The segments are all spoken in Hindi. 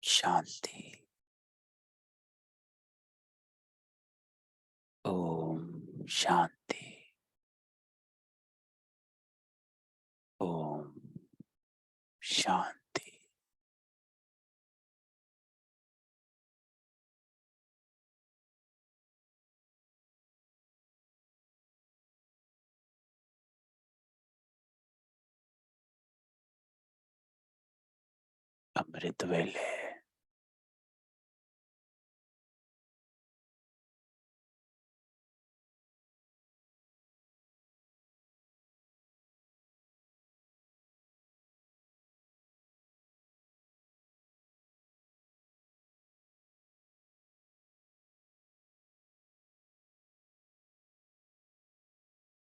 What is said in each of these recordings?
शांति। ओम शांति। ओम शांति। अमृत वेले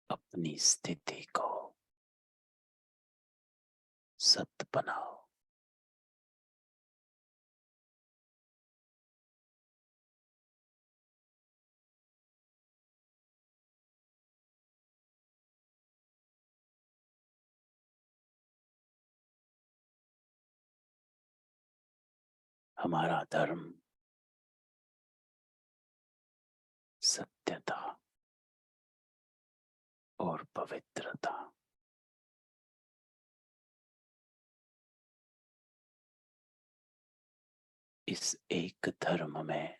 अपनी स्थिति को सत्य बनाओ। हमारा धर्म सत्यता और पवित्रता, इस एक धर्म में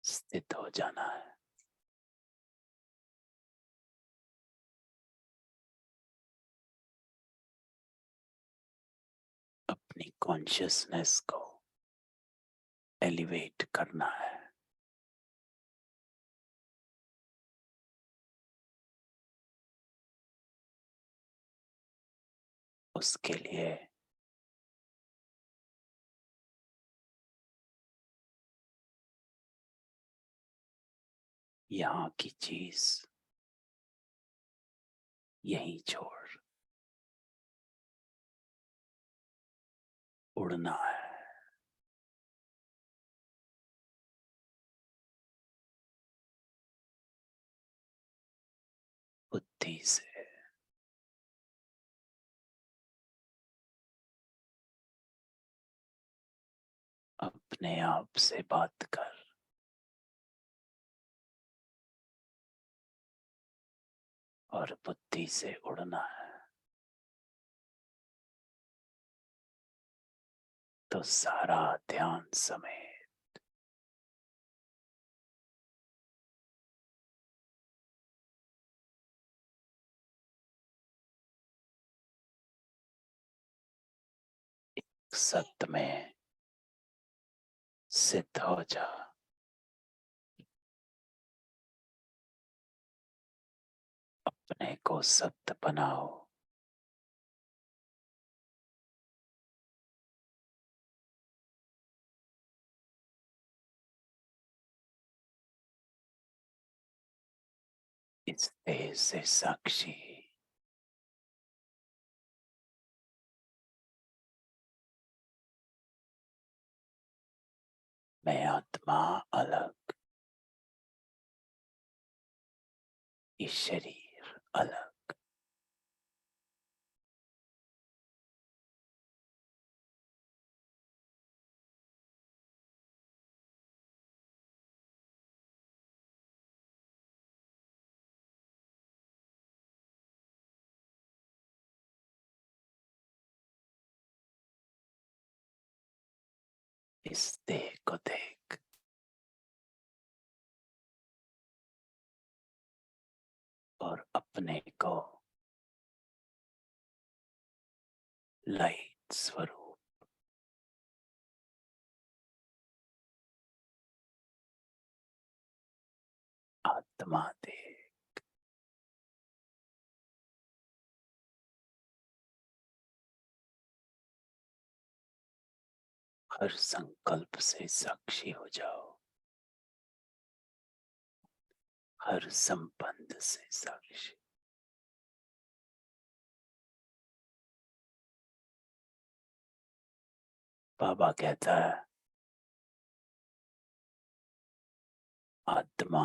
स्थित हो जाना है। अपनी कॉन्शियसनेस को एलिवेट करना है। उसके लिए यहाँ की चीज यहीं छोड़ उड़ना है। बुद्धि से, अपने आप से बात कर और बुद्धि से उड़ना है। तो सारा ध्यान समेत सत्य में सिद्ध हो जा। अपने को सत्य बनाओ। इस देह से साक्षी, मैं आत्मा अलग, ये शरीर अलग। इस देह को देख और अपने को लाइट स्वरूप, आत्मा देख। हर संकल्प से साक्षी हो जाओ, हर संबंध से साक्षी। बाबा कहता है, आत्मा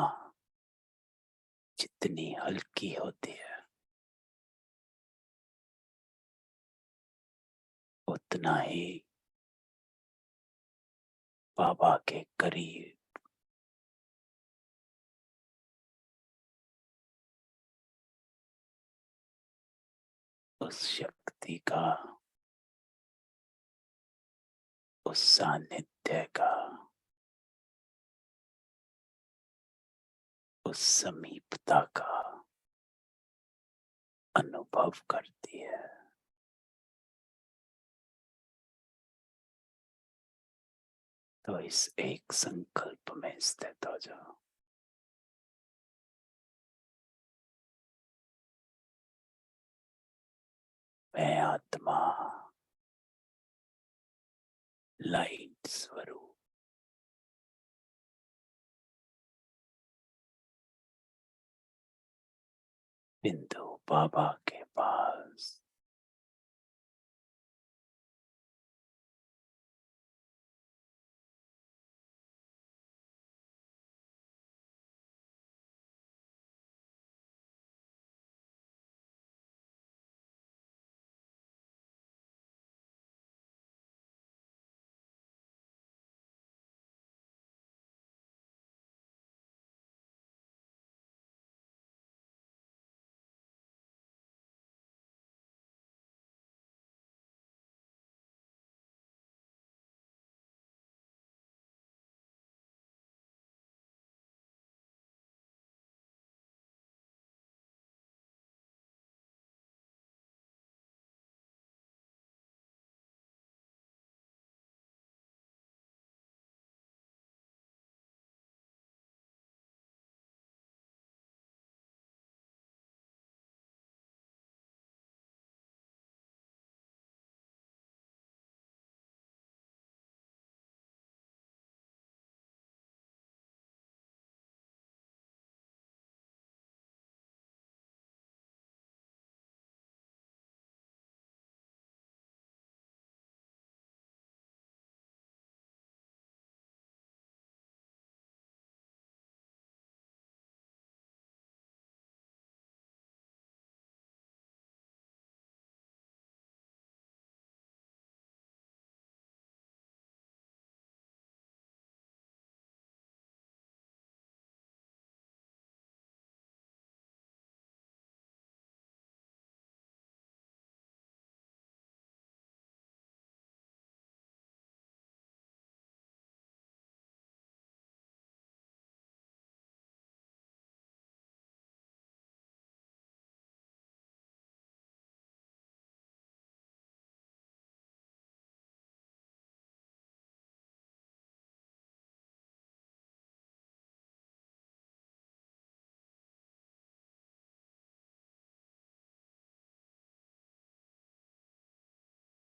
जितनी हल्की होती है उतना ही बाबा के करीब उस शक्ति का, उस सानिध्य का, उस समीपता का अनुभव करती है। तो इस एक संकल्प में स्थित हो जाओ। मैं आत्मा, लाइट स्वरूप, बिंदु बाबा के पास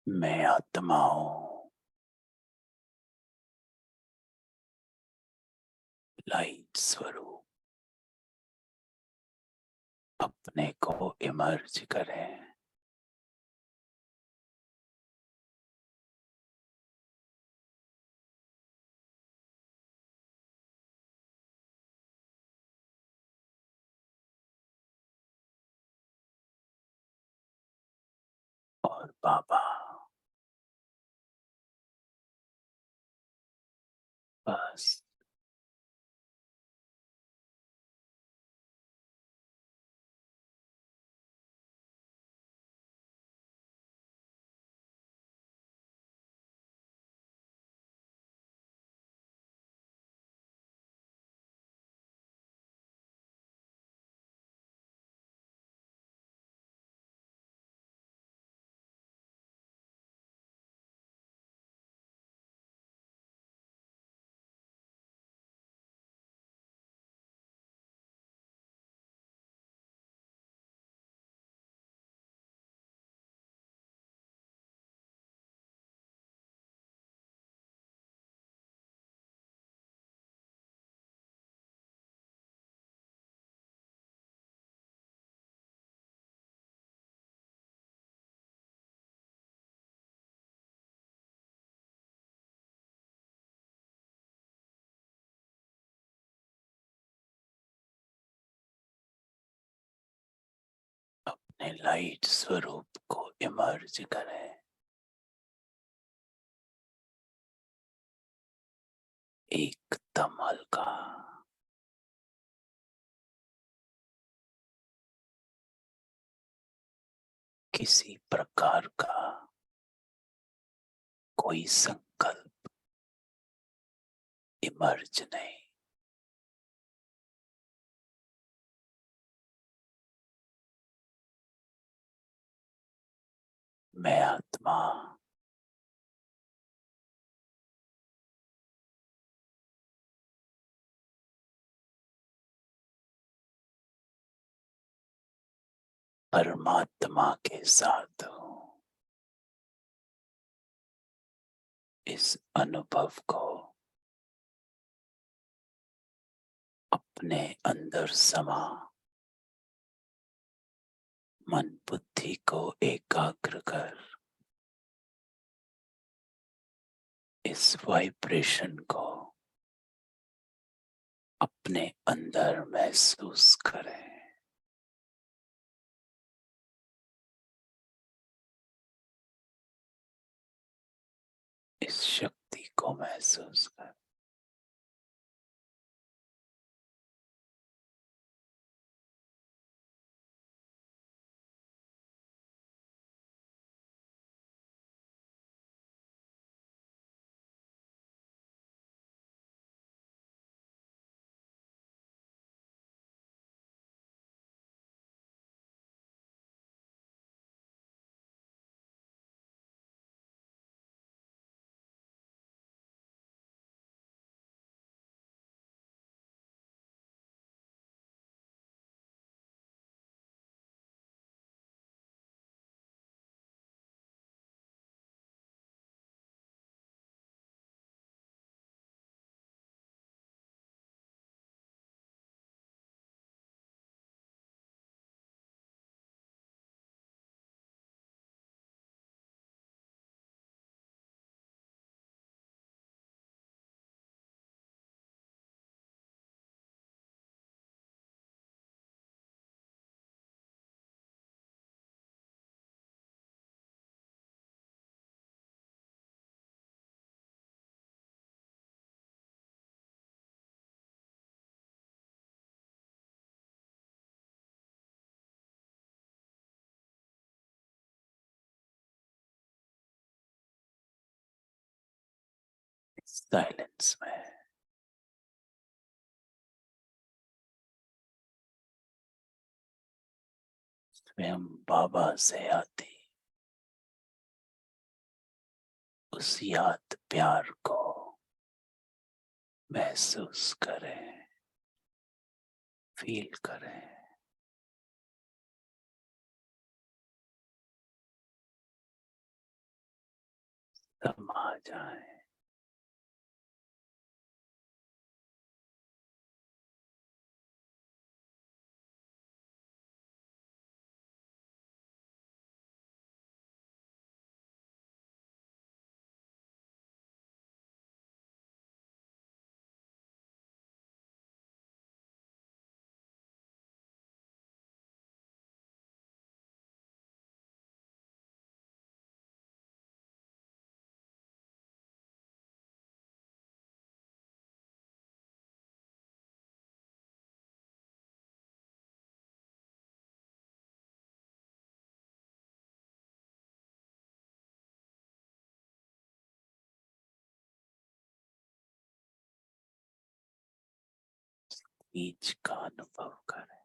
मैं आत्मा हूँ, लाइट स्वरूप। अपने को इमर्ज करें। और बाबा बस अपने लाइट स्वरूप को इमर्ज करें। एकदम हल्का। किसी प्रकार का कोई संकल्प इमर्ज नहीं। मैं आत्मा परमात्मा के साथ हूँ। इस अनुभव को अपने अंदर समा मन बुद्धि को एकाग्र कर इस वाइब्रेशन को अपने अंदर महसूस करें। इस शक्ति को महसूस कर। साइलेंस में स्वयं बाबा से आती उस याद प्यार को महसूस करें, फील करें। समा जाए। बीच का अनुभव करें।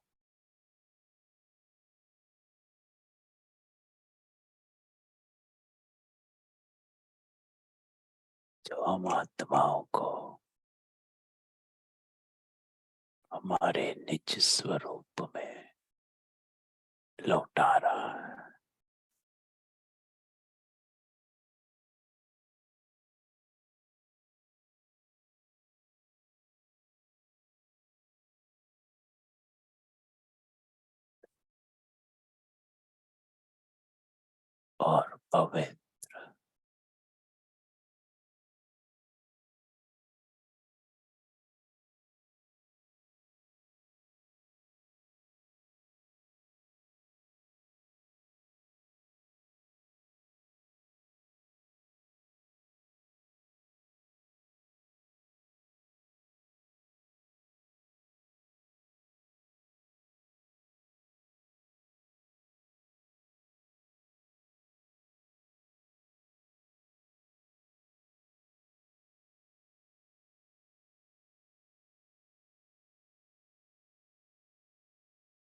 जो हम आत्माओं को हमारे निज स्वरूप में लौटा रहा है। और पवित्र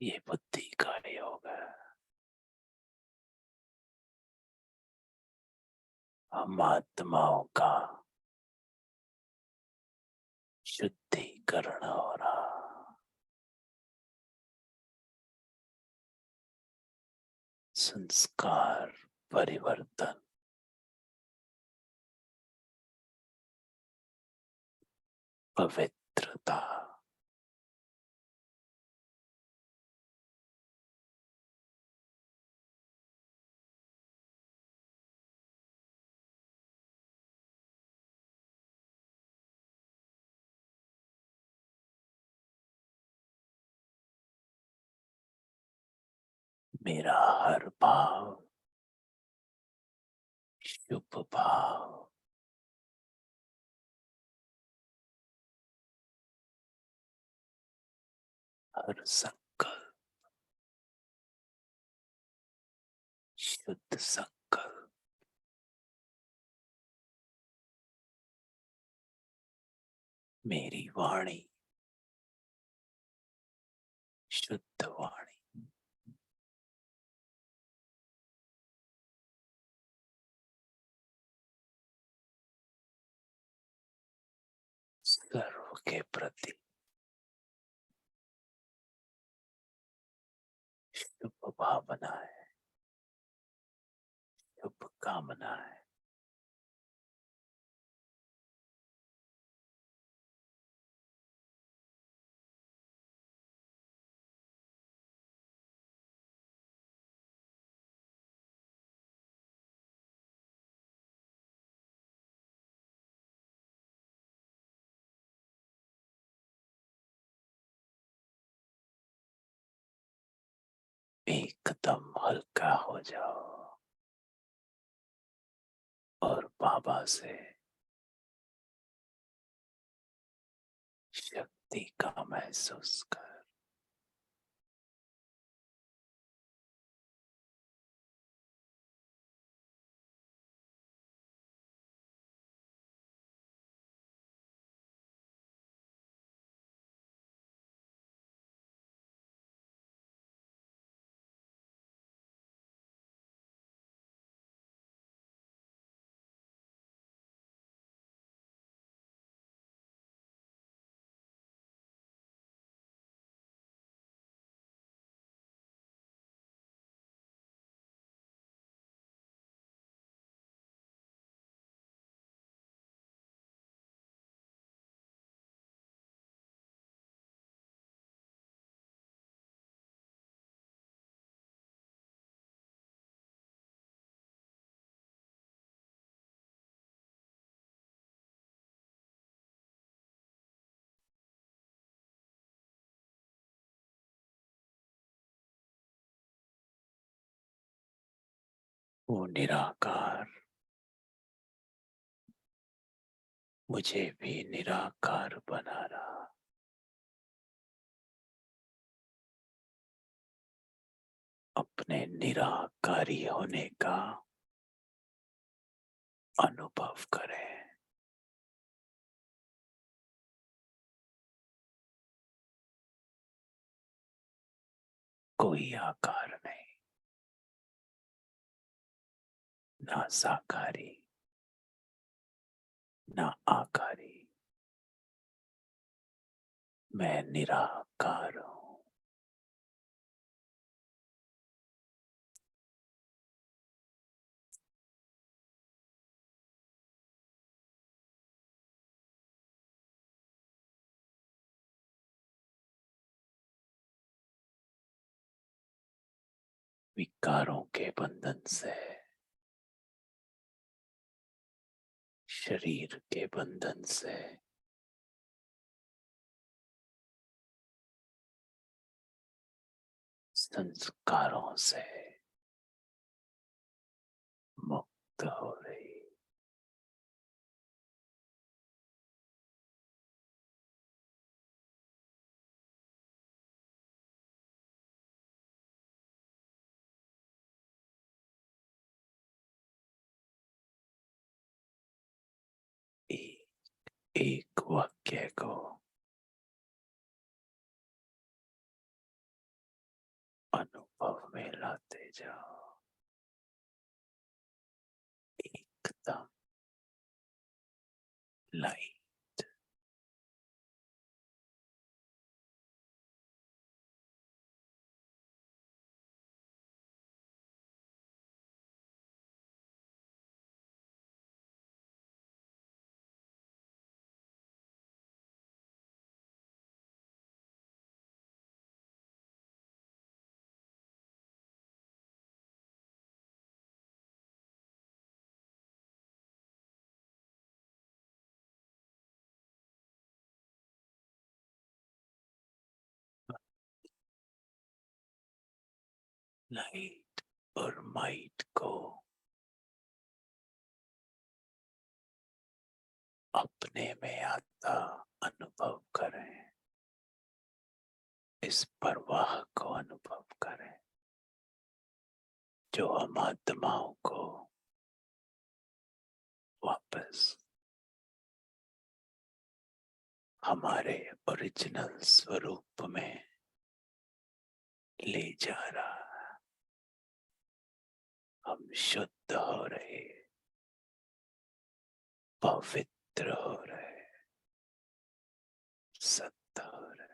ये बुद्धि का योग है। हम आत्माओं का शुद्धिकरण हो रहा, संस्कार परिवर्तन, पवित्रता, मेरा हर भाव शुभ भाव, हर संकल्प शुद्ध संकल्प, मेरी वाणी शुद्ध वाणी, सर्व के प्रति शुभ भावनाएं, शुभ कामनाएं, एकदम हल्का हो जाओ और बाबा से शक्ति का महसूस कर। वो निराकार मुझे भी निराकार बना रहा, अपने निराकारी होने का अनुभव करें। कोई आकार नहीं, ना साकारी ना आकारी, मैं निराकार हूं। विकारों के बंधन से, शरीर के बंधन से, संस्कारों से मुक्त हो रही। एक वाक्य को अनुभव में लाते जाओ, एकदम लाइट। लाइट और माइट को अपने में आता अनुभव करें, इस प्रवाह को अनुभव करें जो हम आत्माओं को वापस हमारे ओरिजिनल स्वरूप में ले जा रहा है। हम शुद्ध हो रहे, पवित्र हो रहे, सत्य हो रहे।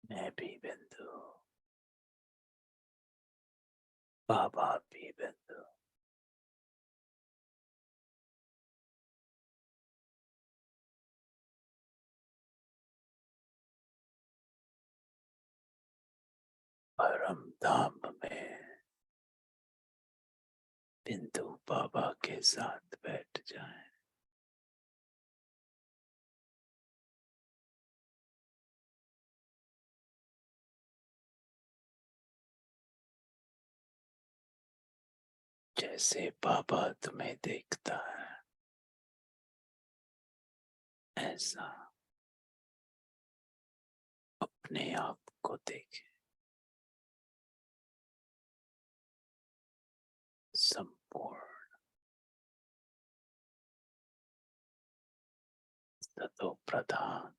मैं भी बिंदु, बाबा भी बिंदु। परम धाम में बिंदु बाबा के साथ बैठ जाएं। जैसे बाबा तुम्हें देखता है, ऐसा अपने आप को देखें। संपूर्ण सतो प्रधान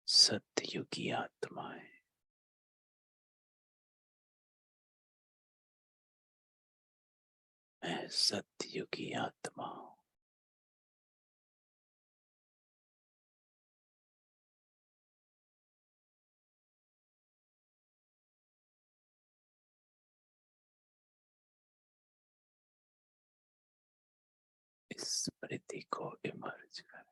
सतयुगी आत्माएं मैं सतयुगी आत्मा हूं। स्मृति को इमर्ज करें।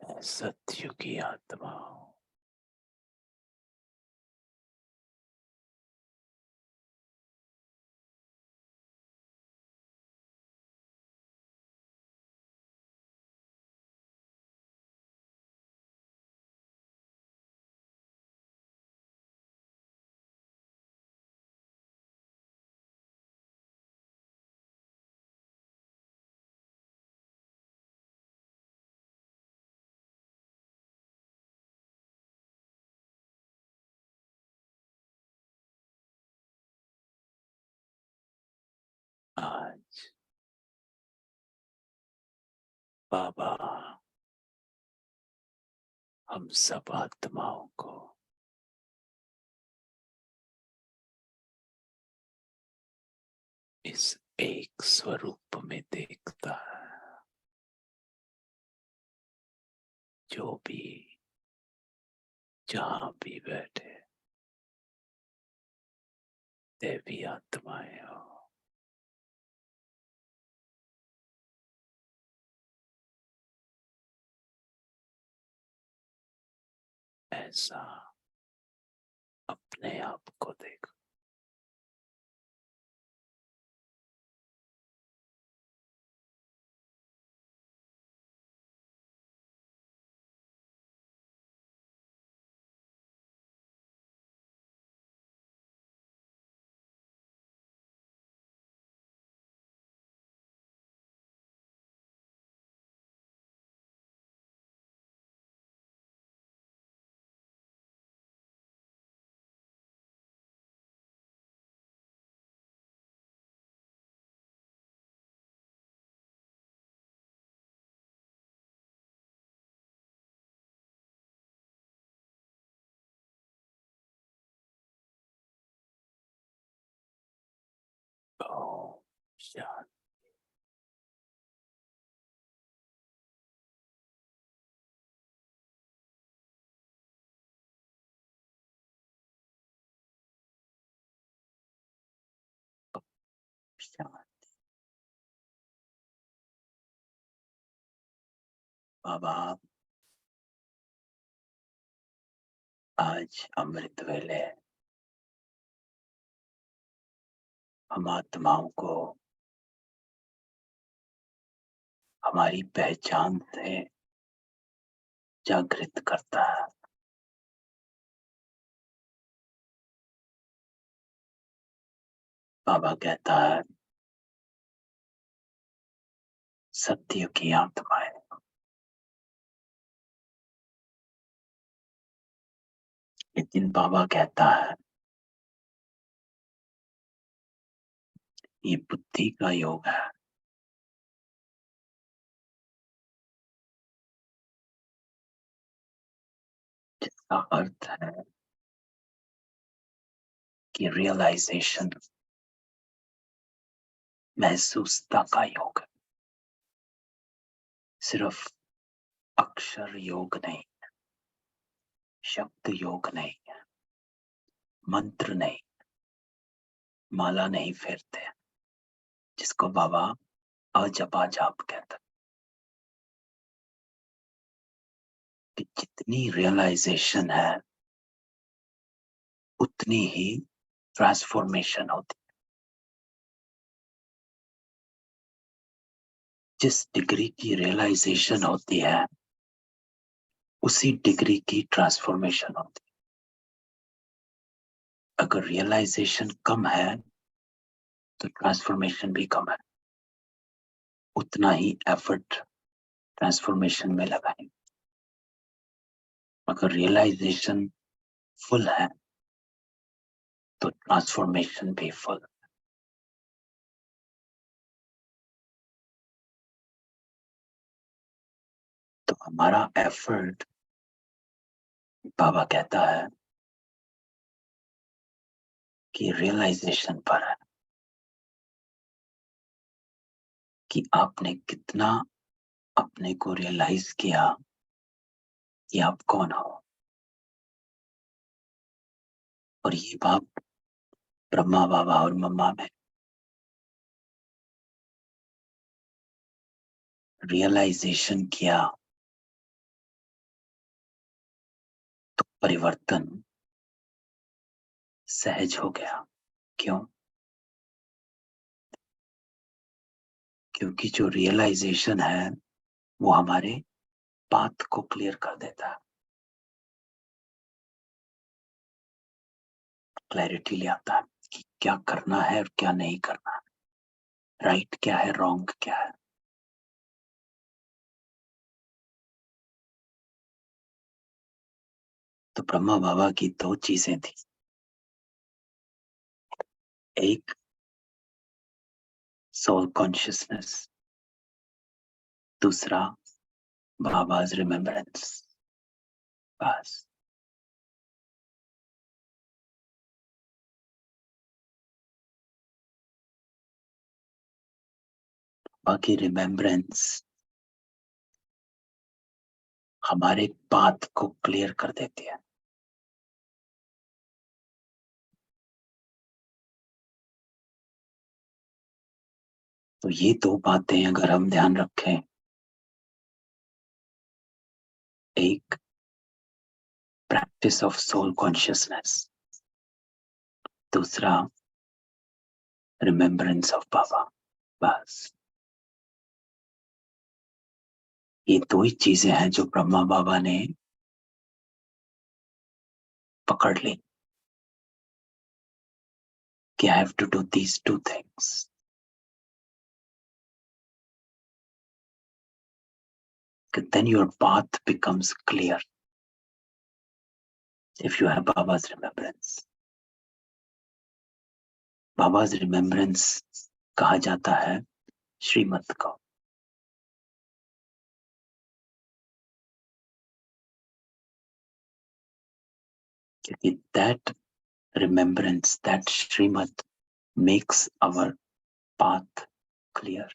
मैं सत्य की आत्मा हूँ। आज बाबा हम सब आत्माओं को इस एक स्वरूप में देखता है। जो भी जहां भी बैठे देवी आत्माएं हो, ऐसा अपने आप को देखो। ओम शांति। बाबा आज अमृत वेले हम आत्माओं को हमारी पहचान से जागृत करता है। बाबा कहता है सत्य की आत्माएं। लेकिन बाबा कहता है ये बुद्धि का योग है। जिसका अर्थ है कि रियलाइजेशन, महसूसता का योग है। सिर्फ अक्षर योग नहीं, शब्द योग नहीं है। मंत्र नहीं, माला नहीं फेरते, जिसको बाबा अजपा जाप कहता है। कि जितनी रियलाइजेशन है उतनी ही ट्रांसफॉर्मेशन होती है। जिस डिग्री की रियलाइजेशन होती है उसी डिग्री की ट्रांसफॉर्मेशन होती है। अगर रियलाइजेशन कम है तो ट्रांसफॉर्मेशन भी कम है, उतना ही एफर्ट ट्रांसफॉर्मेशन में लगाएंगे। अगर रियलाइजेशन फुल है तो ट्रांसफॉर्मेशन भी फुल। तो हमारा एफर्ट, बाबा कहता है कि रियलाइजेशन पर है, कि आपने कितना अपने को रियलाइज किया कि आप कौन हो। और ये बात ब्रह्मा बाबा और मम्मा में रियलाइजेशन किया तो परिवर्तन सहज हो गया। क्यों? क्योंकि जो रियलाइजेशन है वो हमारे पाथ को क्लियर कर देता है, क्लैरिटी ले आता है कि क्या करना है और क्या नहीं करना है, राइट क्या है, रॉन्ग क्या है। तो ब्रह्मा बाबा की दो चीजें थी, एक सोल कॉन्शियसनेस, दूसरा बाबाज रिमेम्बरेंस। बस बाकी रिमेम्बरेंस हमारे पाथ को क्लियर कर देती है। तो ये दो बातें अगर हम ध्यान रखें, एक प्रैक्टिस ऑफ सोल कॉन्शियसनेस, दूसरा रिमेम्बरेंस ऑफ बाबा, बस ये दो ही चीजें हैं जो ब्रह्मा बाबा ने पकड़ ली कि I have to do these two things. Then your path becomes clear if you have Baba's remembrance. Baba's remembrance कहा जाता है श्रीमत को। क्योंकि that remembrance, that Shrimad makes our path clear.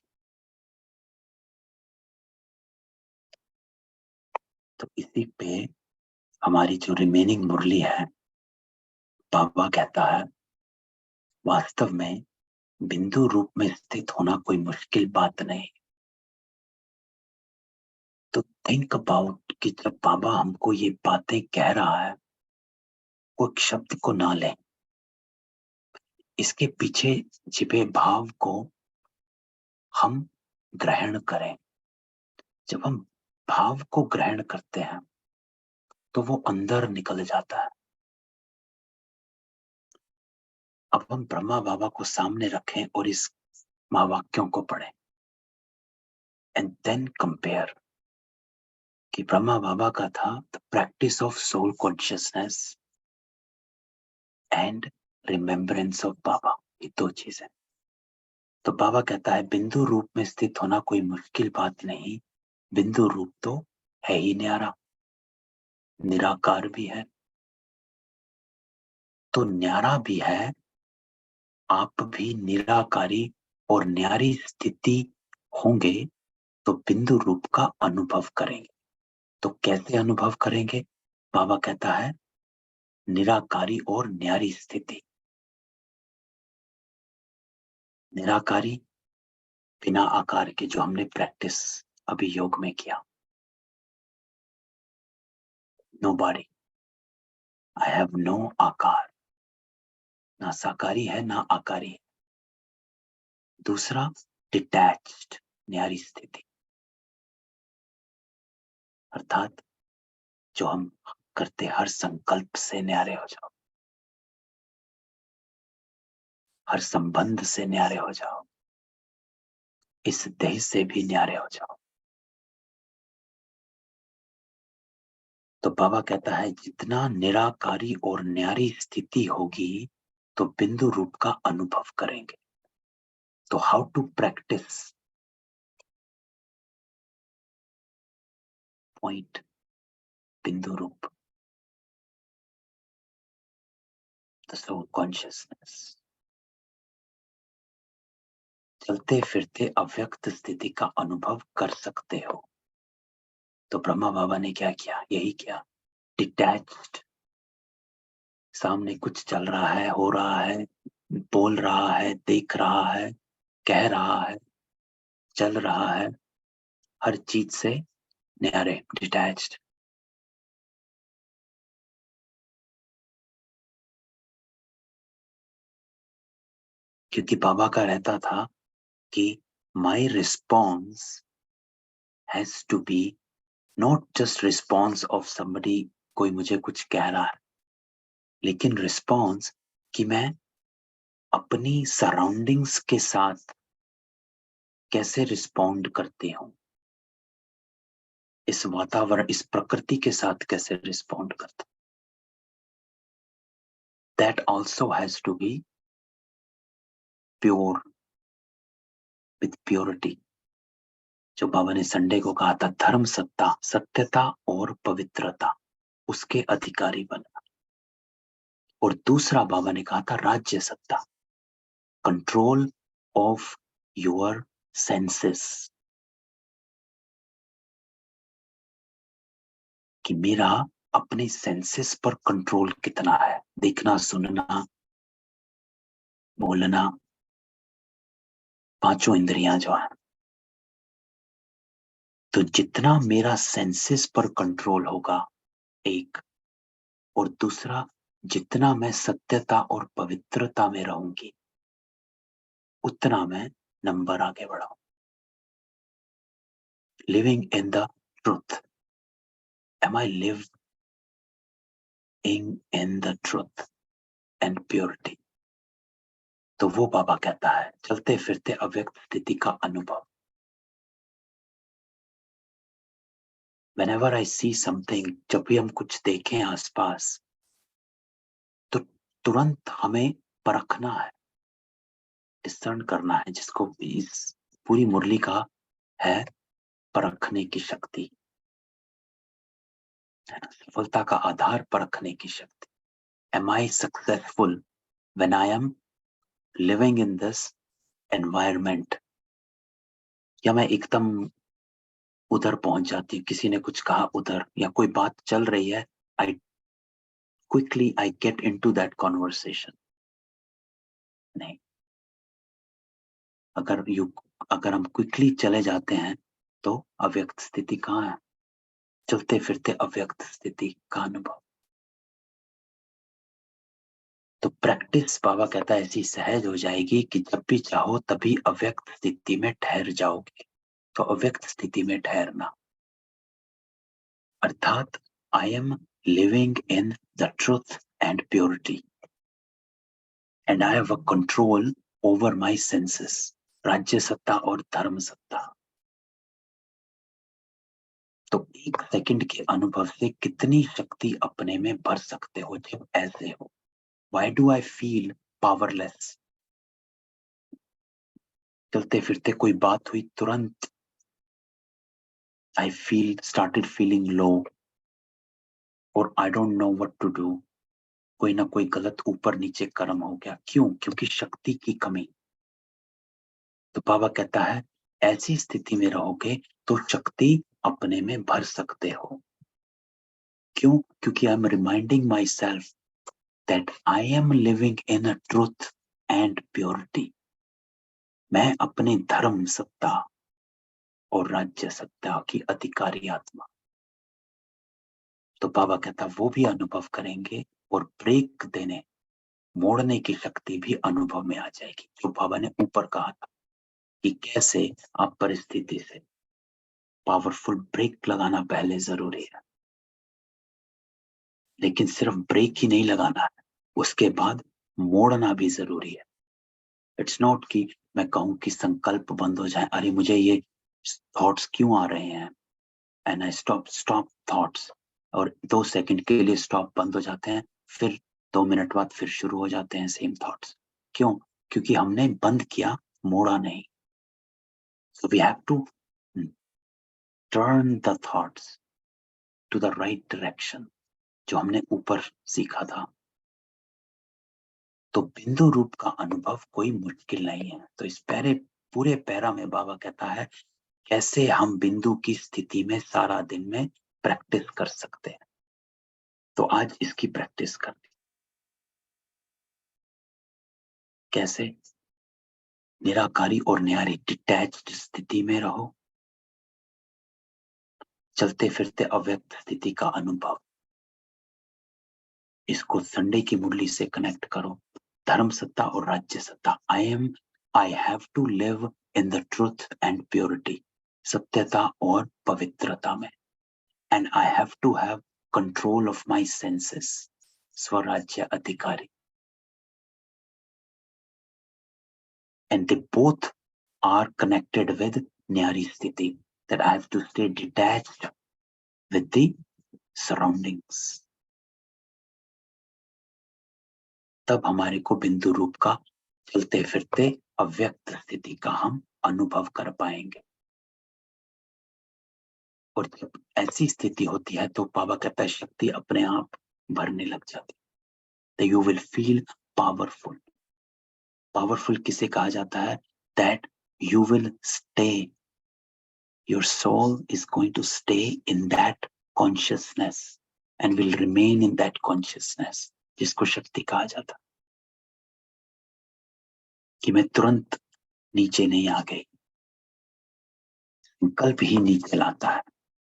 तो इसी पे हमारी जो रिमेनिंग मुरली है, बाबा कहता है वास्तव में बिंदु रूप में स्थित होना कोई मुश्किल बात नहीं। तो थिंक अबाउट कि जब बाबा हमको ये बातें कह रहा है, वो एक शब्द को ना लें, इसके पीछे छिपे भाव को हम ग्रहण करें। जब हम भाव को ग्रहण करते हैं तो वो अंदर निकल जाता है। अब हम ब्रह्मा बाबा को सामने रखें और इस महावाक्यों को पढ़ें एंड देन कंपेयर कि ब्रह्मा बाबा का था the practice of soul consciousness and remembrance of Baba, ये दो चीजें। तो बाबा कहता है बिंदु रूप में स्थित होना कोई मुश्किल बात नहीं, बिंदु रूप तो है ही न्यारा, निराकार भी है तो न्यारा भी है। आप भी निराकारी और न्यारी स्थिति होंगे तो बिंदु रूप का अनुभव करेंगे। तो कैसे अनुभव करेंगे? बाबा कहता है निराकारी और न्यारी स्थिति। निराकारी बिना आकार के, जो हमने प्रैक्टिस अभी योग में किया। No body, I have no आकार, ना साकारी है ना आकारी है। दूसरा डिटैच्ड, न्यारी स्थिति, अर्थात जो हम करते हर संकल्प से न्यारे हो जाओ, हर संबंध से न्यारे हो जाओ, इस देह से भी न्यारे हो जाओ। तो बाबा कहता है जितना निराकारी और न्यारी स्थिति होगी तो बिंदु रूप का अनुभव करेंगे। तो हाउ टू प्रैक्टिस पॉइंट बिंदु रूप, द सोल कॉन्शियसनेस। चलते फिरते अव्यक्त स्थिति का अनुभव कर सकते हो। तो ब्रह्मा बाबा ने क्या किया? यही किया, डिटैच्ड। सामने कुछ चल रहा है, हो रहा है, बोल रहा है, देख रहा है, कह रहा है, चल रहा है, हर चीज से न्यारे, डिटैच्ड। क्योंकि बाबा का रहता था कि my response has to be not just response of somebody, कोई मुझे कुछ कह रहा है, लेकिन रिस्पॉन्स कि मैं अपनी सराउंडिंग्स के साथ कैसे रिस्पॉन्ड करती हूँ, इस वातावरण, इस प्रकृति के साथ कैसे रिस्पॉन्ड करता। That also has to be pure, with purity. जो बाबा ने संडे को कहा था, धर्म सत्ता, सत्यता और पवित्रता, उसके अधिकारी बनना। और दूसरा बाबा ने कहा था राज्य सत्ता, कंट्रोल ऑफ योर सेंसेस, कि मेरा अपने सेंसेस पर कंट्रोल कितना है, देखना, सुनना, बोलना, पांचों इंद्रियां जो है। तो जितना मेरा सेंसेस पर कंट्रोल होगा, एक, और दूसरा जितना मैं सत्यता और पवित्रता में रहूंगी, उतना मैं नंबर आगे बढ़ाऊं। Living in the truth, am I living in the truth and purity. तो वो बाबा कहता है चलते फिरते अव्यक्त स्थिति का अनुभव। Whenever I see something, जब भी हम कुछ देखें आसपास, तो तुरंत हमें परखना है, डिस्टर्न करना है, जिसको इस पूरी मुरली का है परखने की शक्ति, है ना? सफलता का आधार परखने की शक्ति। Am I successful when I am living in this environment? या मैं एकदम उधर पहुंच जाती हूँ, किसी ने कुछ कहा उधर, या कोई बात चल रही है, I quickly I get into that conversation. नहीं, अगर हम क्विकली चले जाते हैं तो अव्यक्त स्थिति कहाँ है? चलते फिरते अव्यक्त स्थिति का अनुभव। तो प्रैक्टिस बाबा कहता है ऐसी सहज हो जाएगी कि जब भी चाहो तभी अव्यक्त स्थिति में ठहर जाओगे। तो अव्यक्त स्थिति में ठहरना अर्थात I am living in the truth and purity and I have a control over my senses, राज्य सत्ता और धर्म सत्ता। तो एक सेकंड के अनुभव से कितनी शक्ति अपने में भर सकते हो जब ऐसे हो। Why do I feel powerless? चलते फिरते कोई बात हुई, तुरंत I started feeling low और I don't know what to do. कोई ना कोई गलत ऊपर नीचे कर्म हो गया। क्यों? क्योंकि शक्ति की कमी। तो बाबा कहता है ऐसी स्थिति में रहोगे तो शक्ति अपने में भर सकते हो। क्यों? क्योंकि I am reminding my self that I am living in a truth and purity. मैं अपने धर्म सत्ता और राज्य सत्ता की अधिकारी आत्मा। तो बाबा कहता वो भी अनुभव करेंगे और ब्रेक देने मोड़ने की शक्ति भी अनुभव में आ जाएगी। जो बाबा ने ऊपर कहा था कि कैसे आप परिस्थिति से पावरफुल ब्रेक लगाना पहले जरूरी है, लेकिन सिर्फ ब्रेक ही नहीं लगाना है, उसके बाद मोड़ना भी जरूरी है। इट्स नॉट कि मैं कहूं कि संकल्प बंद हो जाए, अरे मुझे ये थॉट्स क्यों आ रहे हैं, एंड आई स्टॉप थॉट्स, और 2 सेकंड के लिए स्टॉप बंद हो जाते हैं, फिर 2 मिनट बाद फिर शुरू हो जाते हैं सेम थॉट्स। क्यों? क्योंकि हमने बंद किया, मोड़ा नहीं। So we have to turn the thoughts to the right direction, जो हमने ऊपर सीखा था। तो बिंदु रूप का अनुभव कोई मुश्किल नहीं है। तो इस पूरे पैरा में बाबा कहता है कैसे हम बिंदु की स्थिति में सारा दिन में प्रैक्टिस कर सकते हैं। तो आज इसकी प्रैक्टिस करनी। कैसे? निराकारी और न्यारी डिटैच्ड स्थिति में रहो, चलते फिरते अव्यक्त स्थिति का अनुभव। इसको संडे की मुरली से कनेक्ट करो। धर्म सत्ता और राज्य सत्ता। I have to live in the truth and purity, सत्यता और पवित्रता में। And I have to have control of my senses, स्वराज्य अधिकारी। And they both are connected with न्यारी स्थिति, that I have to stay detached with the surroundings. तब हमारे को बिंदु रूप का चलते फिरते अव्यक्त स्थिति का हम अनुभव कर पाएंगे। और जब ऐसी स्थिति होती है तो बाबा कहता है शक्ति अपने आप भरने लग जाती है। You will feel powerful. Powerful किसे कहा जाता है? That you will stay. Your soul is going to stay in that consciousness and will remain in that consciousness, जिसको शक्ति कहा जाता। कि मैं तुरंत नीचे नहीं आ गई, संकल्प ही नीचे लाता है।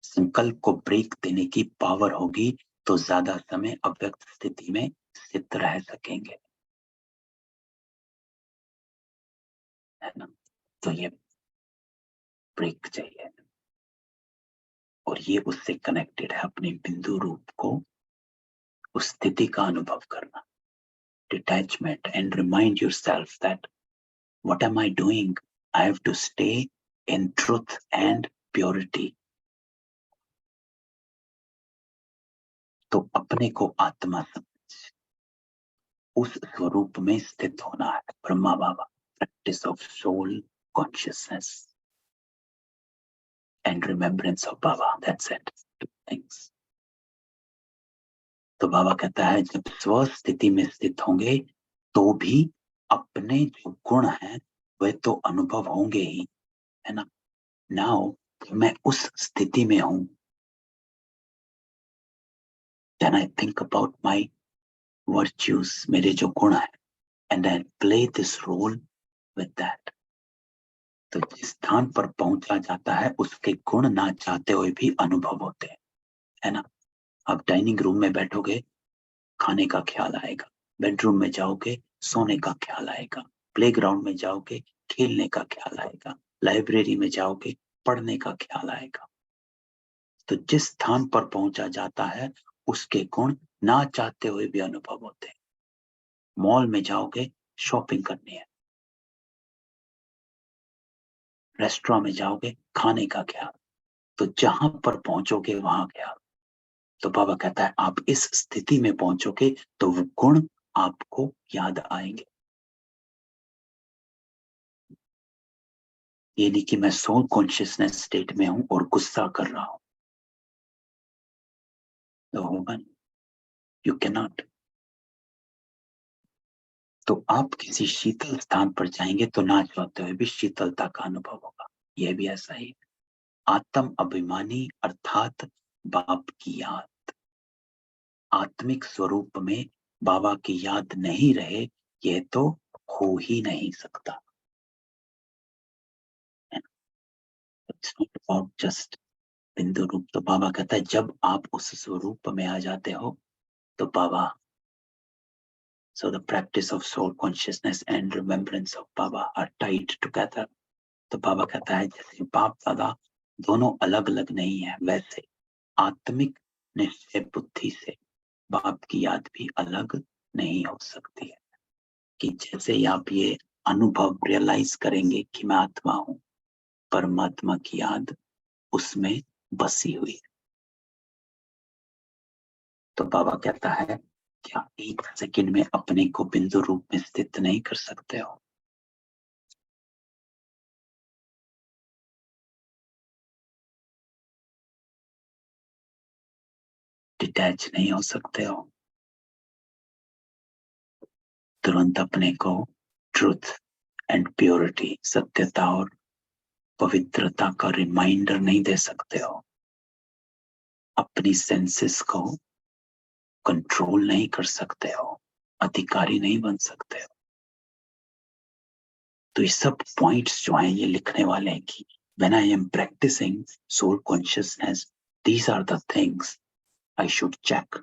संकल्प को ब्रेक देने की पावर होगी तो ज्यादा समय अव्यक्त स्थिति में स्थित रह सकेंगे, है ना? तो ये ब्रेक चाहिए, और ये उससे कनेक्टेड है अपने बिंदु रूप को, उस स्थिति का अनुभव करना, detachment, and remind yourself that what am I doing? I have to stay in truth and purity. तो अपने को आत्मा समझ उस स्वरूप में स्थित होना है। ब्रह्मा बाबा, practice of soul consciousness and remembrance of Baba. That's it. 2 things. तो बाबा कहता है जब स्व स्थिति में स्थित होंगे तो भी अपने जो गुण हैं वे तो अनुभव होंगे ही, है ना? नाउ मैं उस स्थिति में हूं, then I think about my virtues, मेरे जो गुण है, and I play this role with that. तो जिस स्थान पर पहुंचा जाता है उसके गुण ना चाहते हुए भी अनुभव होते हैं, है ना? आप डाइनिंग रूम में बैठोगे, खाने का ख्याल आएगा। बेडरूम में जाओगे, सोने का ख्याल आएगा। प्लेग्राउंड में जाओगे, खेलने का ख्याल आएगा। लाइब्रेरी में जाओगे, पढ़ने का ख्याल आएगा। तो जिस स्थान पर पहुंचा जाता है उसके गुण ना चाहते हुए भी अनुभव होते हैं। मॉल में जाओगे, शॉपिंग करनी है। रेस्टोरेंट में जाओगे, खाने का ख्याल। तो जहां पर पहुंचोगे वहां ख्याल। तो बाबा कहता है आप इस स्थिति में पहुंचोगे तो वो गुण आपको याद आएंगे। ये नहीं कि मैं सोल कॉन्शियसनेस स्टेट में हूं और गुस्सा कर रहा हूं, तो होगा नहीं, यू कैन नॉट। तो आप किसी शीतल स्थान पर जाएंगे तो ना चाहते हुए भी शीतलता का अनुभव होगा। यह भी ऐसा ही। आत्म अभिमानी अर्थात बाप की याद, आत्मिक स्वरूप में बाबा की याद नहीं रहे, ये तो हो ही नहीं सकता। इट्स नॉट अबाउट जस्ट बिंदु रूप। तो बाबा कहता है जब आप उस स्वरूप में आ जाते हो तो बाबा, so the practice of soul consciousness and remembrance of Baba are tied together। तो बाबा कहता है जैसे बाप दादा दोनों अलग अलग नहीं है, वैसे आत्मिक निश्चय बुद्धि से बाप की याद भी अलग नहीं हो सकती है। कि जैसे ही आप ये अनुभव रियलाइज करेंगे कि मैं आत्मा हूं, परमात्मा की याद उसमें बसी हुई है। तो बाबा कहता है क्या एक सेकंड में अपने को बिंदु रूप में स्थित नहीं कर सकते हो? डिटैच नहीं हो सकते हो? तुरंत अपने को ट्रुथ एंड प्योरिटी, सत्यता और पवित्रता का रिमाइंडर नहीं दे सकते हो? अपनी सेंसेस को कंट्रोल नहीं कर सकते हो? अधिकारी नहीं बन सकते हो? तो ये सब पॉइंट्स जो हैं ये लिखने वाले हैं कि when I am practicing soul consciousness, these are the things I should check।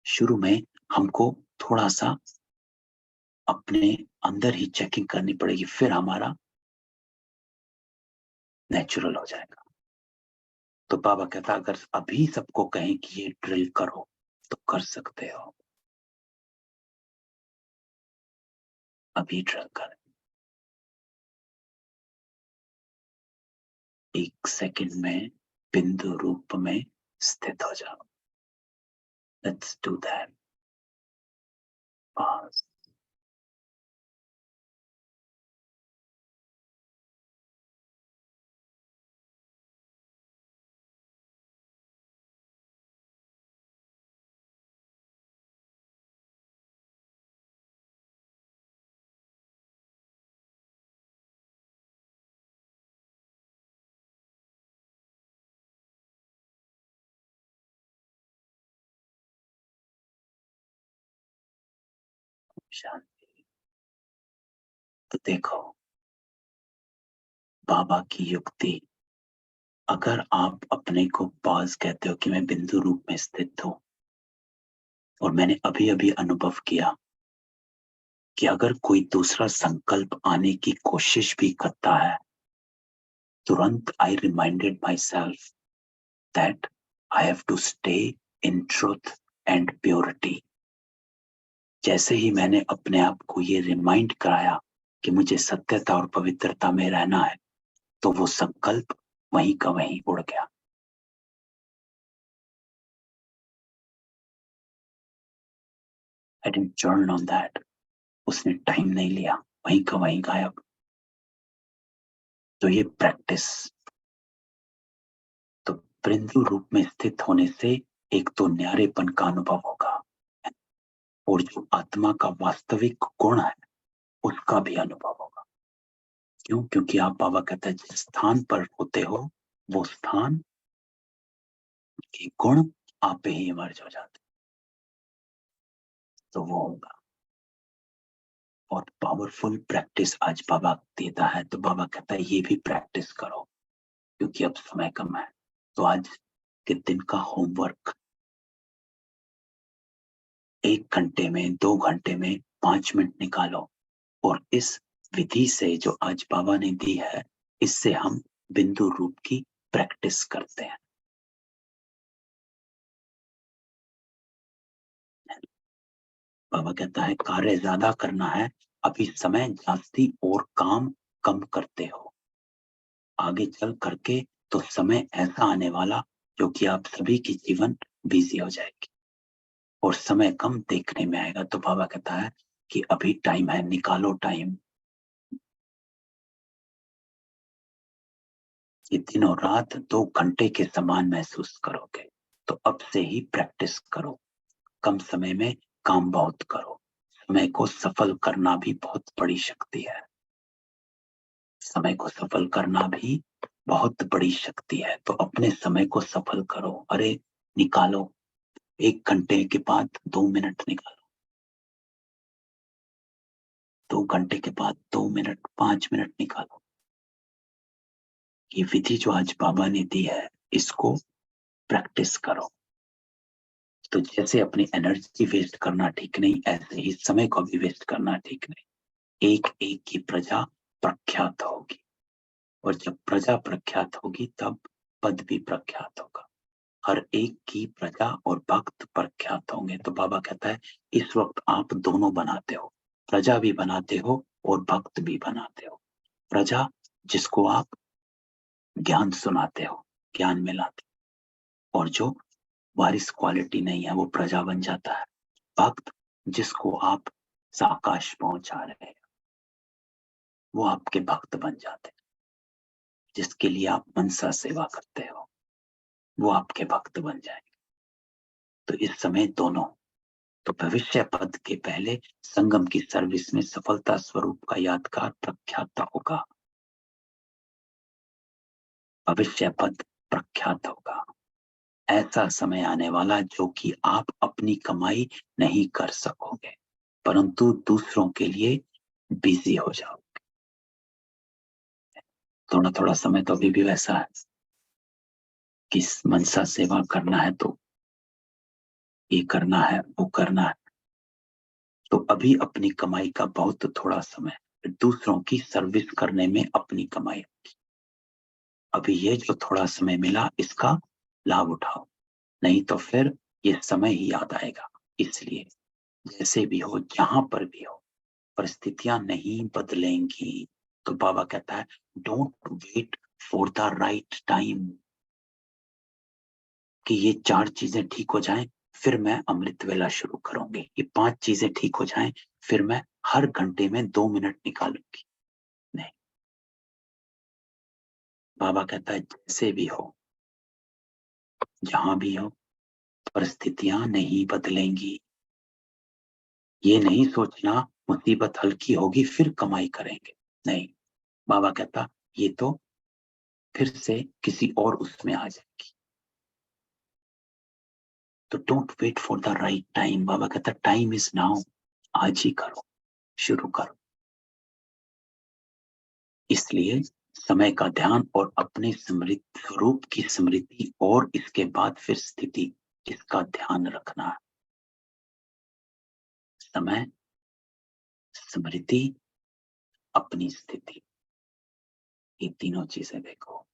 शुरू में हमको थोड़ा सा अपने अंदर ही चेकिंग करनी पड़ेगी, फिर हमारा नेचुरल हो जाएगा। तो बाबा कहता अगर अभी सबको कहें कि ये ड्रिल करो तो कर सकते हो, अभी ड्रिल करें। एक सेकंड में बिंदु रूप में स्थित हो जाओ। Let's do that. पॉज। शांति। तो देखो बाबा की युक्ति, अगर आप अपने को पॉज कहते हो कि मैं बिंदु रूप में स्थित हूं, और मैंने अभी अभी अनुभव किया कि अगर कोई दूसरा संकल्प आने की कोशिश भी करता है, तुरंत I reminded myself that I have to stay in truth and purity. जैसे ही मैंने अपने आप को ये रिमाइंड कराया कि मुझे सत्यता और पवित्रता में रहना है, तो वो संकल्प वहीं का वहीं उड़ गया। I didn't journal on that. उसने टाइम नहीं लिया, वहीं का वहीं गायब। तो ये प्रैक्टिस, तो बिंदु रूप में स्थित होने से एक तो न्यारेपन का अनुभव होगा, और जो आत्मा का वास्तविक गुण है उसका भी अनुभव होगा। क्यों? क्योंकि आप, बाबा कहते हैं जिस स्थान पर होते हो वो स्थान के गुण आप ही इमर्ज हो जाते, तो वो होगा। और पावरफुल प्रैक्टिस आज बाबा देता है। तो बाबा कहता है ये भी प्रैक्टिस करो क्योंकि अब समय कम है। तो आज के दिन का होमवर्क 1 घंटे में, 2 घंटे में 5 मिनट निकालो, और इस विधि से जो आज बाबा ने दी है, इससे हम बिंदु रूप की प्रैक्टिस करते हैं। बाबा कहता है कार्य ज्यादा करना है, अभी समय जास्ती और काम कम करते हो। आगे चल करके तो समय ऐसा आने वाला जो कि आप सभी की जीवन बिजी हो जाएगी और समय कम देखने में आएगा। तो बाबा कहता है कि अभी टाइम है, निकालो टाइम। ये दिन और रात 2 घंटे के समान महसूस करोगे। तो अब से ही प्रैक्टिस करो। कम समय में काम बहुत करो। समय को सफल करना भी बहुत बड़ी शक्ति है। समय को सफल करना भी बहुत बड़ी शक्ति है। तो अपने समय को सफल करो। अरे निकालो, 1 घंटे के बाद 2 मिनट निकालो, 2 घंटे के बाद 2 मिनट, 5 मिनट निकालो। ये विधि जो आज बाबा ने दी है, इसको प्रैक्टिस करो। तो जैसे अपनी एनर्जी वेस्ट करना ठीक नहीं, ऐसे ही समय को भी वेस्ट करना ठीक नहीं। एक एक की प्रजा प्रख्यात होगी, और जब प्रजा प्रख्यात होगी तब पद भी प्रख्यात होगा। हर एक की प्रजा और भक्त प्रख्यात होंगे। तो बाबा कहता है इस वक्त आप दोनों बनाते हो, प्रजा भी बनाते हो और भक्त भी बनाते हो। प्रजा जिसको आप ज्ञान सुनाते हो, ज्ञान में लाते हो, और जो वारिस क्वालिटी नहीं है वो प्रजा बन जाता है। भक्त जिसको आप साकाश पहुंचा रहे हैं वो आपके भक्त बन जाते हैं। जिसके लिए आप मनसा सेवा करते हो वो आपके भक्त बन जाएंगे। तो इस समय दोनों, तो भविष्य पद के पहले संगम की सर्विस में सफलता स्वरूप का यादगार प्रख्यात होगा। भविष्य पद प्रख्यात होगा। ऐसा समय आने वाला जो कि आप अपनी कमाई नहीं कर सकोगे, परंतु दूसरों के लिए बिजी हो जाओगे। थोड़ा थोड़ा समय तो अभी भी वैसा है कि मनसा सेवा करना है तो ये करना है, वो करना है। तो अभी अपनी कमाई का बहुत थोड़ा समय, दूसरों की सर्विस करने में अपनी कमाई। अभी ये जो थोड़ा समय मिला इसका लाभ उठाओ, नहीं तो फिर ये समय ही याद आएगा। इसलिए जैसे भी हो, जहां पर भी हो, परिस्थितियां नहीं बदलेंगी। तो बाबा कहता है don't wait for the right time, कि ये 4 चीजें ठीक हो जाएं फिर मैं अमृत वेला शुरू करूंगी, ये 5 चीजें ठीक हो जाएं फिर मैं हर घंटे में 2 मिनट निकालूंगी। नहीं, बाबा कहता है जैसे भी हो, जहां भी हो, परिस्थितियां नहीं बदलेंगी। ये नहीं सोचना मुसीबत हल्की होगी फिर कमाई करेंगे, नहीं। बाबा कहता ये तो फिर से किसी और उसमें आ जाएगी। तो don't wait for the right time. Baba कहता टाइम इज नाउ, आज ही करो, शुरू करो। इसलिए समय का ध्यान और अपने स्मृति स्वरूप की स्मृति और इसके बाद फिर स्थिति, इसका ध्यान रखना है। समय, स्मृति, अपनी स्थिति, ये तीनों चीजें देखो।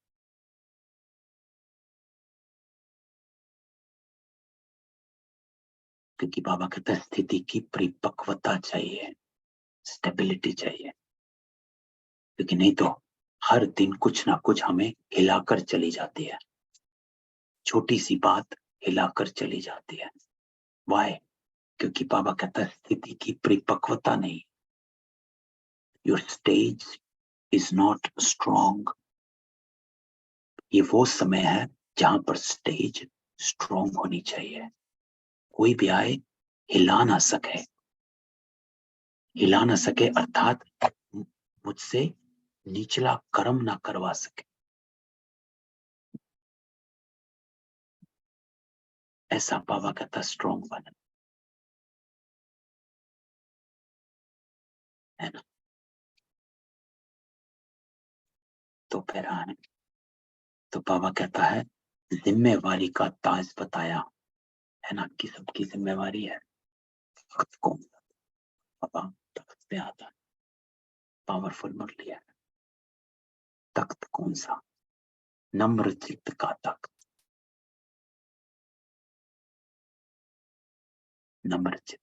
क्योंकि बाबा कहता है स्थिति की परिपक्वता चाहिए, स्टेबिलिटी चाहिए। क्योंकि नहीं तो हर दिन कुछ ना कुछ हमें हिलाकर चली जाती है, छोटी सी बात हिलाकर चली जाती है। वाई? क्योंकि बाबा कहता है स्थिति की परिपक्वता नहीं, your stage is not strong. ये वो समय है जहां पर स्टेज स्ट्रॉन्ग होनी चाहिए। कोई भी आए हिला ना सके, हिला ना सके अर्थात मुझसे निचला कर्म ना करवा सके, ऐसा बाबा कहता स्ट्रॉन्ग बना, है ना। तो फिर आने, तो बाबा कहता है जिम्मेवारी का ताज बताया, है ना, कि सबकी जिम्मेवारी है। तख्त कौन सा? बाबा तख्त पे आता है, पावरफुल मुरली है। तख्त कौन सा? नम्र चित्त का तख्त, नम्र चित्त।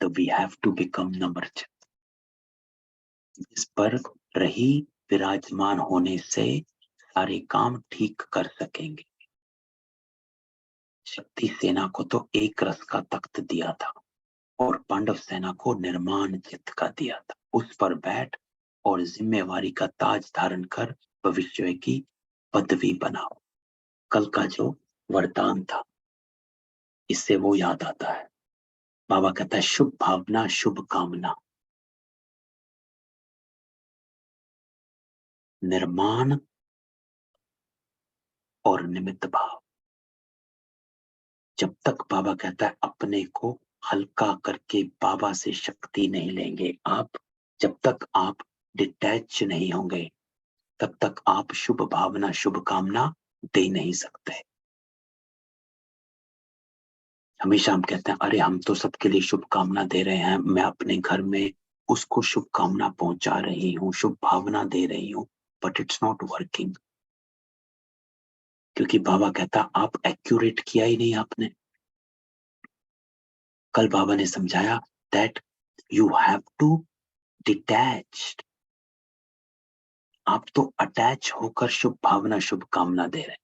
तो वी हैव टू बिकम नम्र चित्त, जिस पर रही विराजमान होने से सारे काम ठीक कर सकेंगे। शक्ति सेना को तो एक रस का तख्त दिया था और पांडव सेना को निर्माण चित्त का दिया था। उस पर बैठ और जिम्मेवारी का ताज धारण कर भविष्य की पदवी बनाओ। कल का जो वरदान था इससे वो याद आता है। बाबा कहता है शुभ भावना, शुभ कामना, निर्माण और निमित्त भाव, जब तक बाबा कहता है अपने को हल्का करके बाबा से शक्ति नहीं लेंगे आप, जब तक आप डिटैच नहीं होंगे तब तक आप शुभ भावना शुभ कामना दे नहीं सकते। हमेशा हम कहते हैं अरे हम तो सबके लिए शुभ कामना दे रहे हैं, मैं अपने घर में उसको शुभ कामना पहुंचा रही हूँ, शुभ भावना दे रही हूँ, बट इट्स नॉट वर्किंग। क्योंकि बाबा कहता आप एक्यूरेट किया ही नहीं आपने। कल बाबा ने समझाया that you have to detached. आप तो अटैच होकर शुभ भावना शुभ कामना दे रहे हैं,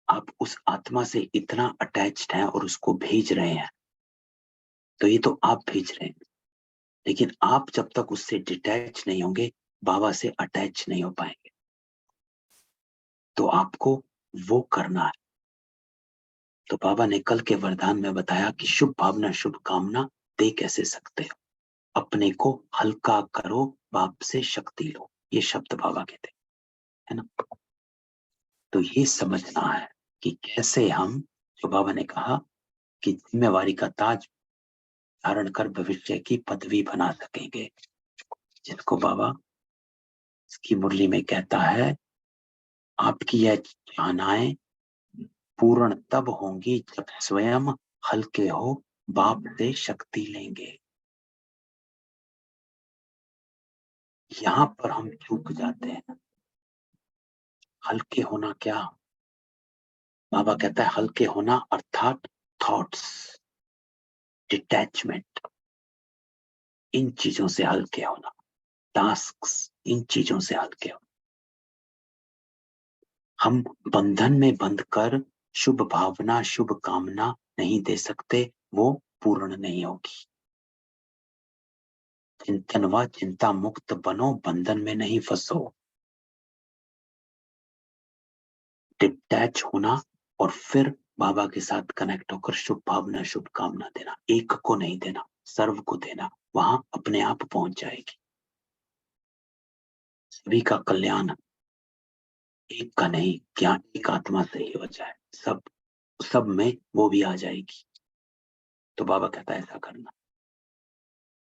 आप उस आत्मा से इतना अटैच्ड हैं और उसको भेज रहे हैं, तो ये तो आप भेज रहे हैं, लेकिन आप जब तक उससे डिटैच नहीं होंगे बाबा से अटैच नहीं हो पाएंगे। तो आपको वो करना है। तो बाबा ने कल के वरदान में बताया कि शुभ भावना शुभ कामना दे कैसे सकते हो, अपने को हल्का करो, बाप से शक्ति लो, ये शब्द बाबा कहते हैं, है ना। तो ये समझना है कि कैसे हम, जो बाबा ने कहा कि जिम्मेवारी का ताज धारण कर भविष्य की पदवी बना सकेंगे, जिसको बाबा इसकी मुरली में कहता है आपकी यह चाहनाएं पूर्ण तब होंगी जब स्वयं हल्के हो, बाप से शक्ति लेंगे। यहां पर हम चूक जाते हैं। हल्के होना क्या, बाबा कहता है हल्के होना अर्थात थॉट्स, डिटैचमेंट, इन चीजों से हल्के होना, टास्क्स, इन चीजों से हल्के होना। हम बंधन में बंध कर शुभ भावना शुभ कामना नहीं दे सकते, वो पूर्ण नहीं होगी। चिंतन व चिंता मुक्त बनो, बंधन में नहीं फंसो। डिटैच होना और फिर बाबा के साथ कनेक्ट होकर शुभ भावना शुभ कामना देना, एक को नहीं देना, सर्व को देना, वहां अपने आप पहुंच जाएगी। सभी का कल्याण, एक का नहीं, क्या एक आत्मा से ही हो जाए, सब सब में वो भी आ जाएगी। तो बाबा कहता है ऐसा करना।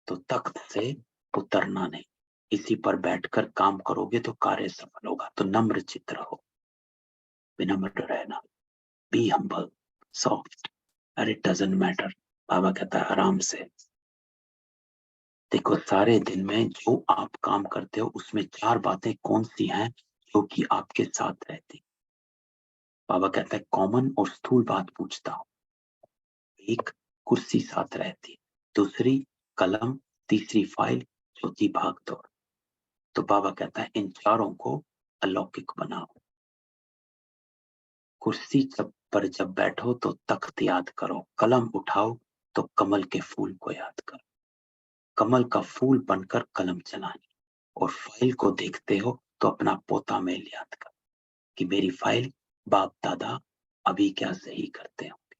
तो तख्त से उतरना नहीं, इसी पर बैठकर काम करोगे तो कार्य सफल होगा। तो नम्र चित्त रहो, विनम्र रहना, बी हम्बल, सॉफ्ट, अरे डजंट मैटर। बाबा कहता है आराम से। देखो सारे दिन में जो आप काम करते हो उसमें 4 बातें कौन सी हैं जो कि आपके साथ रहती। बाबा कहता है कॉमन और स्थूल बात पूछता हूं। एक, कुर्सी साथ रहती, दूसरी कलम, तीसरी फाइल, चौथी भाग दौड़। तो बाबा कहता है इन चारों को अलौकिक बनाओ। कुर्सी पर जब बैठो तो तख्त याद करो, कलम उठाओ तो कमल के फूल को याद करो, कमल का फूल बनकर कलम चलानी, और फाइल को देखते हो तो अपना पोता मेल याद करो कि मेरी फाइल बाप दादा अभी क्या सही करते होंगे।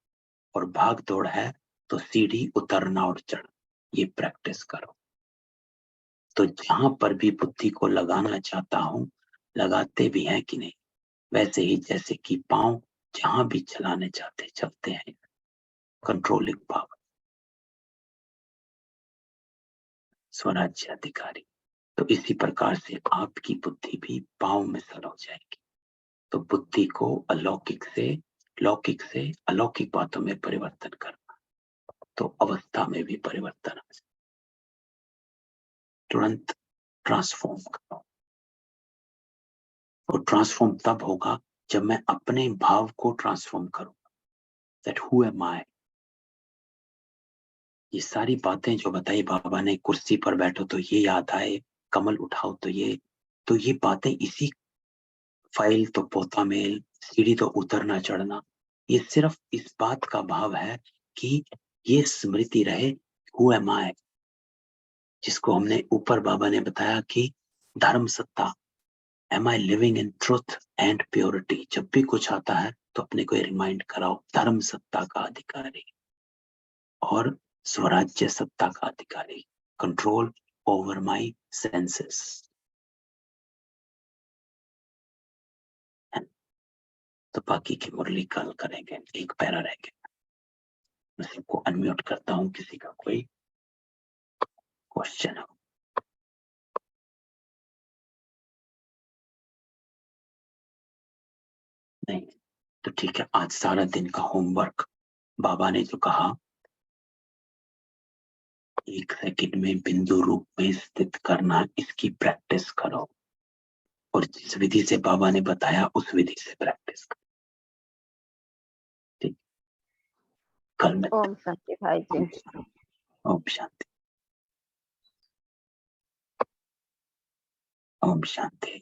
और भाग दौड़ है तो सीढ़ी उतरना और चढ़ना, ये प्रैक्टिस करो। तो जहां पर भी बुद्धि को लगाना चाहता हूं, लगाते भी हैं कि नहीं, वैसे ही जैसे कि पांव जहां भी चलाने चाहते चलते हैं, कंट्रोलिंग पावर, स्वराज्य अधिकारी। तो इसी प्रकार से आपकी बुद्धि भी पांव में सर हो जाएगी। तो बुद्धि को अलौकिक से लौकिक से अलौकिक बातों में परिवर्तन करना, तो अवस्था में भी परिवर्तन आ जाए, तुरंत ट्रांसफॉर्म करो। और ट्रांसफॉर्म तब होगा जब मैं अपने भाव को ट्रांसफॉर्म करूंगा, दैट हु एम आई। ये सारी बातें जो बताई बाबा ने, कुर्सी पर बैठो तो ये याद आए, कमल उठाओ तो ये बातें इसी, फाइल तो पोता मेल, सीढ़ी तो उतरना चढ़ना, ये सिर्फ इस बात का भाव है कि ये स्मृति रहे हु एम आई, जिसको हमने ऊपर बाबा ने बताया कि धर्म सत्ता, am I living in truth and purity. जब भी कुछ आता है तो अपने को रिमाइंड कराओ, धर्म सत्ता का अधिकारी और स्वराज्य सत्ता का अधिकारी, कंट्रोल ओवर माई सेंसेस। तो तो बाकी की मुरली कल करेंगे। एक पैरा रह गया, मैं सबको अनम्यूट करता हूँ, किसी का कोई क्वेश्चन हो? नहीं तो ठीक है, आज सारा दिन का होमवर्क बाबा ने जो कहा, 1 सेकंड में बिंदु रूप में स्थित करना, इसकी प्रैक्टिस करो और जिस विधि से बाबा ने बताया उस विधि से प्रैक्टिस करो। ठीक, कल में ओम शांति भाई जी। ओम शांति, ओम शांति।